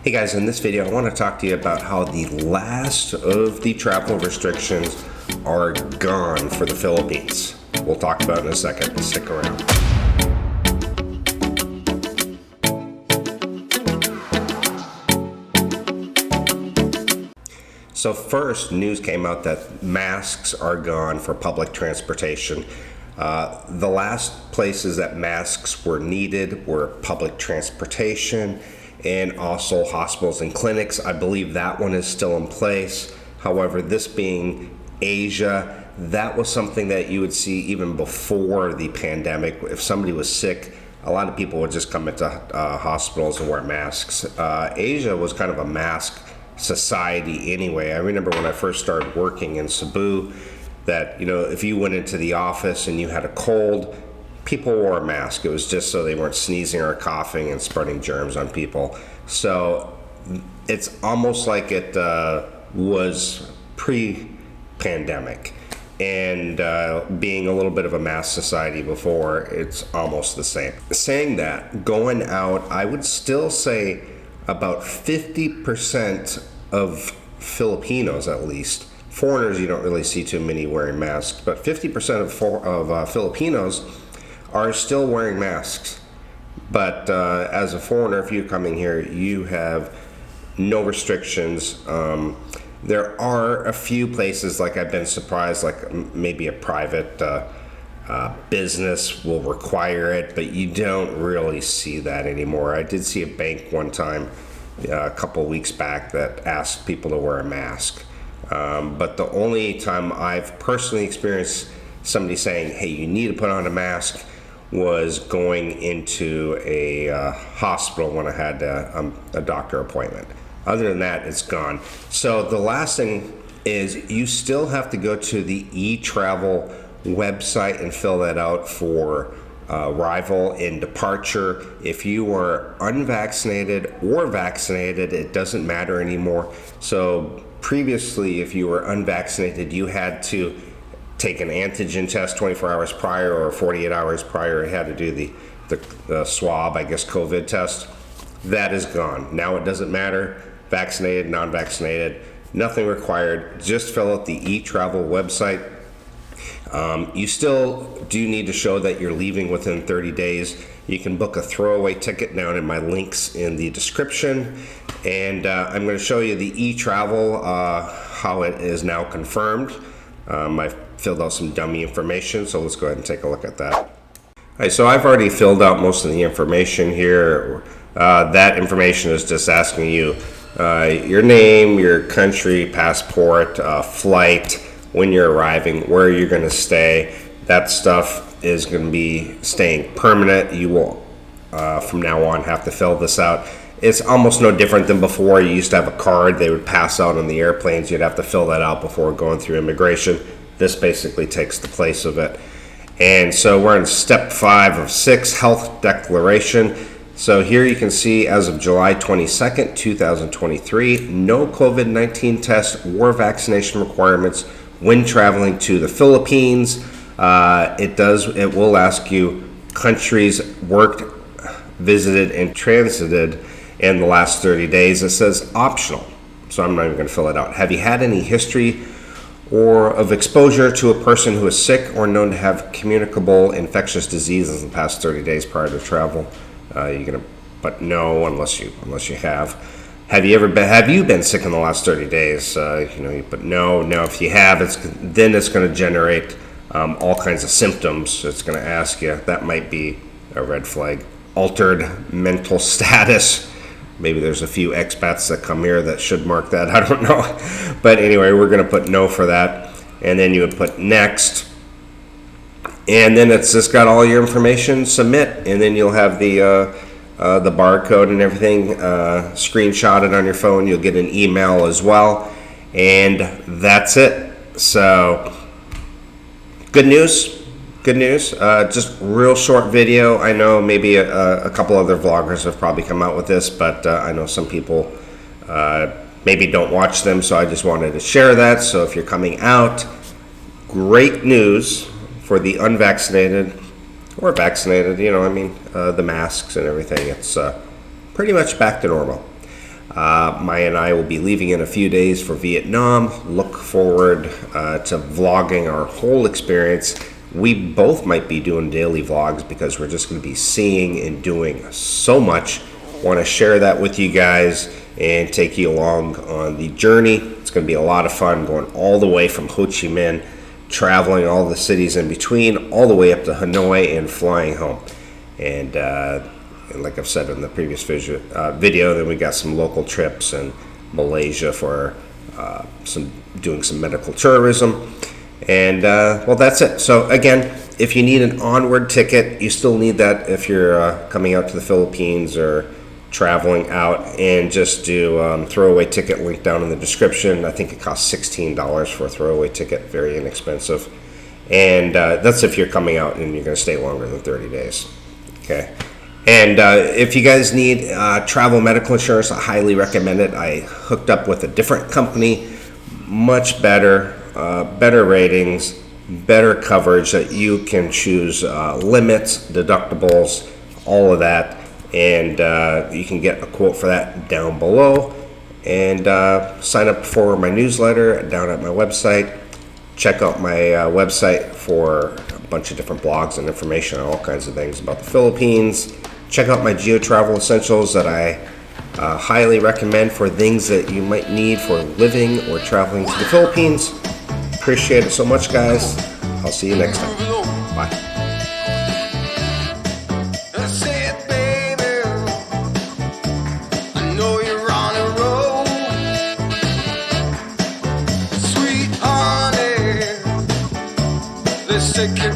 Hey guys, in this video I want to talk to you about how the last of the travel restrictions are gone for the Philippines. We'll talk about it in a second. Stick around. So first, news came out that masks are gone for public transportation. The last places that masks were needed were public transportation and also hospitals and clinics. I believe that one is still in place. However, this being Asia, that was something that you would see even before the pandemic. If somebody was sick, a lot of people would just come into hospitals and wear masks. Asia was kind of a mask society anyway. I remember when I first started working in Cebu that, if you went into the office and you had a cold, people wore a mask. It was just so they weren't sneezing or coughing and spreading germs on people. So it's almost like it was pre-pandemic. And being a little bit of a mask society before, it's almost the same. Saying that, going out, I would still say about 50% of Filipinos, at least, foreigners you don't really see too many wearing masks, but 50% of Filipinos are still wearing masks. But as a foreigner, if you're coming here, you have no restrictions. There are a few places, like I've been surprised, like maybe a private business will require it, but you don't really see that anymore. I did see a bank one time a couple weeks back that asked people to wear a mask. But the only time I've personally experienced somebody saying, hey, you need to put on a mask, was going into a hospital when I had a doctor appointment. Other than that, it's gone. So the last thing is you still have to go to the e-travel website and fill that out for arrival and departure. If you are unvaccinated or vaccinated, it doesn't matter anymore. So previously, if you were unvaccinated, you had to take an antigen test 24 hours prior or 48 hours prior. It had to do the swab, I guess, COVID test. That is gone. Now it doesn't matter. Vaccinated, non-vaccinated, nothing required. Just fill out the e-travel website. You still do need to show that you're leaving within 30 days. You can book a throwaway ticket down in my links in the description. And I'm going to show you the e-travel, how it is now confirmed. I filled out some dummy information, so let's go ahead and take a look at that. All right, so I've already filled out most of the information here. That information is just asking you your name, your country, passport, flight, when you're arriving, where you're going to stay. That stuff is going to be staying permanent. You will, from now on, have to fill this out. It's almost no different than before. You used to have a card they would pass out on the airplanes. You'd have to fill that out before going through immigration. This basically takes the place of it. And so we're in step 5 of 6, health declaration. So here you can see as of July 22nd, 2023, no COVID-19 test or vaccination requirements when traveling to the Philippines. It will ask you countries worked, visited, and transited in the last 30 days. It says optional, so I'm not even going to fill it out. Have you had any history or of exposure to a person who is sick or known to have communicable infectious diseases in the past 30 days prior to travel? You're gonna put no unless you have. Have you been sick in the last 30 days? You put no. Now, if you have, then it's going to generate all kinds of symptoms. It's going to ask you. That might be a red flag. Altered mental status. Maybe there's a few expats that come here that should mark that. I don't know. But anyway, we're going to put no for that. And then you would put next. And then it's just got all your information, submit. And then you'll have the barcode and everything screenshotted on your phone. You'll get an email as well. And that's it. So, good news. Just real short video. I know maybe a couple other vloggers have probably come out with this, but I know some people maybe don't watch them, so I just wanted to share that. So if you're coming out, great news for the unvaccinated or vaccinated, the masks and everything. It's pretty much back to normal. Maya and I will be leaving in a few days for Vietnam. Look forward to vlogging our whole experience. We both might be doing daily vlogs because we're just going to be seeing and doing so much. Want to share that with you guys and take you along on the journey. It's going to be a lot of fun going all the way from Ho Chi Minh, traveling all the cities in between, all the way up to Hanoi and flying home. And like I've said in the previous video, then we got some local trips in Malaysia for doing some medical tourism. And well, that's it. So again, if you need an onward ticket, you still need that if you're coming out to the Philippines or traveling out, and just do throwaway ticket, link down in the description. I think it costs $16 for a throwaway ticket, very inexpensive. And that's if you're coming out and you're going to stay longer than 30 days. Okay. And if you guys need travel medical insurance, I highly recommend it. I hooked up with a different company, much better, better ratings, better coverage that you can choose limits, deductibles, all of that. And you can get a quote for that down below. And sign up for my newsletter down at my website. Check out my website for a bunch of different blogs and information on all kinds of things about the Philippines. Check out my Geo Travel Essentials that I highly recommend for things that you might need for living or traveling to the Philippines. Appreciate it so much, guys. I'll see you next time. Bye. Take it